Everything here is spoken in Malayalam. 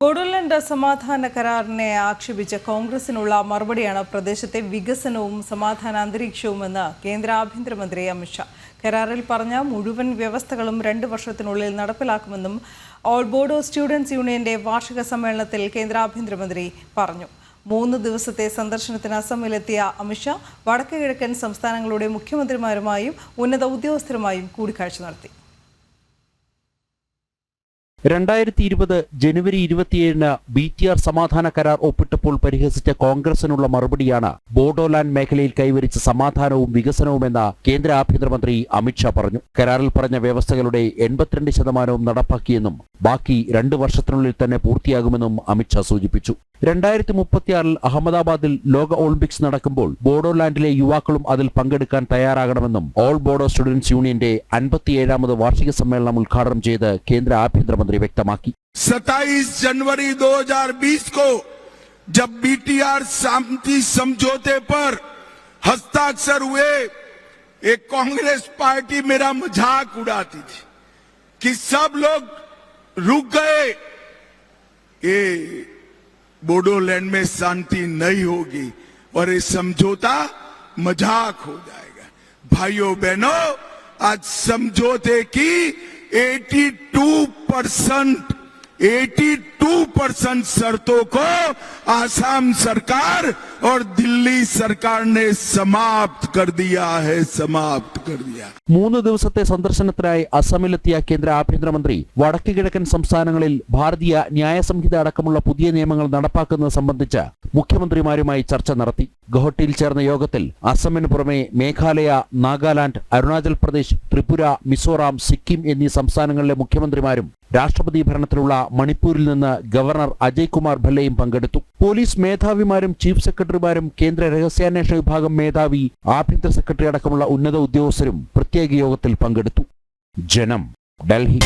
ബോഡോലാൻഡ് സമാധാന കരാറിനെ ആക്ഷേപിച്ച കോൺഗ്രസിനുള്ള മറുപടിയാണ് പ്രദേശത്തെ വികസനവും സമാധാന അന്തരീക്ഷവുമെന്ന് കേന്ദ്ര ആഭ്യന്തരമന്ത്രി അമിത് ഷാ. കരാറിൽ പറഞ്ഞ മുഴുവൻ വ്യവസ്ഥകളും 2 വർഷത്തിനുള്ളിൽ നടപ്പിലാക്കുമെന്നും ഓൾ ബോഡോ സ്റ്റുഡൻസ് യൂണിയന്റെ വാർഷിക സമ്മേളനത്തിൽ കേന്ദ്ര ആഭ്യന്തരമന്ത്രി പറഞ്ഞു. 3 ദിവസത്തെ സന്ദർശനത്തിന് അസമിലെത്തിയ അമിത് ഷാ വടക്ക് കിഴക്കൻ സംസ്ഥാനങ്ങളുടെ മുഖ്യമന്ത്രിമാരുമായും ഉന്നത ഉദ്യോഗസ്ഥരുമായും കൂടിക്കാഴ്ച നടത്തി. 2020 ജനുവരി 27-ന് BTR സമാധാന കരാർ ഒപ്പിട്ടപ്പോൾ പരിഹസിച്ച കോൺഗ്രസിനുള്ള മറുപടിയാണ് ബോഡോലാൻഡ് മേഖലയിൽ കൈവരിച്ച സമാധാനവും വികസനവുമെന്ന് കേന്ദ്ര ആഭ്യന്തരമന്ത്രി അമിത് ഷാ പറഞ്ഞു. കരാറിൽ പറഞ്ഞ വ്യവസ്ഥകളുടെ 82% നടപ്പാക്കിയെന്നും ബാക്കി 2 വർഷത്തിനുള്ളിൽ തന്നെ പൂർത്തിയാകുമെന്നും അമിത് ഷാ സൂചിപ്പിച്ചു. 2036-ൽ അഹമ്മദാബാദിൽ ലോക ഒളിമ്പിക്സ് നടക്കുമ്പോൾ ബോഡോലാൻഡിലെ യുവാക്കളും അതിൽ പങ്കെടുക്കാൻ തയ്യാറാകണമെന്നും ഓൾ ബോഡോ സ്റ്റുഡൻസ് യൂണിയന്റെ 57ാമത് വാർഷിക സമ്മേളനം ഉദ്ഘാടനം ചെയ്ത് കേന്ദ്ര ആഭ്യന്തരമന്ത്രി വ്യക്തമാക്കി. 27 जनवरी 2020 को जब BTR शांति समझौते पर हस्ताक्षर हुए, एक कांग्रेस पार्टी मेरा मजाक उड़ाती थी कि सब लोग रुक गए, ये बोडोलैंड में शांति नहीं होगी और ये समझौता मजाक हो जाएगा. भाइयों बहनों, आज समझौते की 82% शर्तों को आसाम सरकार और दिल्ली सरकार ने समाप्त कर दिया है. 3 ദിവസത്തെ സന്ദർശനത്തിനായി അസമിലെത്തിയ കേന്ദ്ര ആഭ്യന്തരമന്ത്രി വടക്ക് കിഴക്കൻ സംസ്ഥാനങ്ങളിൽ ഭാരതീയ ന്യായ സംഹിത അടക്കമുള്ള പുതിയ നിയമങ്ങൾ നടപ്പാക്കുന്നത് സംബന്ധിച്ച് മുഖ്യമന്ത്രിമാരുമായി ചർച്ച നടത്തി. ഗുവാഹട്ടിയിൽ ചേർന്ന യോഗത്തിൽ അസമിന് പുറമെ മേഘാലയ, നാഗാലാൻഡ്, അരുണാചൽ പ്രദേശ്, ത്രിപുര, മിസോറാം, സിക്കിം എന്നീ സംസ്ഥാനങ്ങളിലെ മുഖ്യമന്ത്രിമാരും രാഷ്ട്രപതി ഭരണത്തിലുള്ള മണിപ്പൂരിൽ നിന്ന് ഗവർണർ അജയ് കുമാർ ഭല്ലയും പങ്കെടുത്തു. പോലീസ് മേധാവിമാരും ചീഫ് സെക്രട്ടറിമാരും കേന്ദ്ര രഹസ്യാന്വേഷണ വിഭാഗം മേധാവി, ആഭ്യന്തര സെക്രട്ടറി അടക്കമുള്ള ഉന്നത ഉദ്യോഗസ്ഥരും പ്രത്യേക യോഗത്തിൽ പങ്കെടുത്തു. ജനം, ഡൽഹി.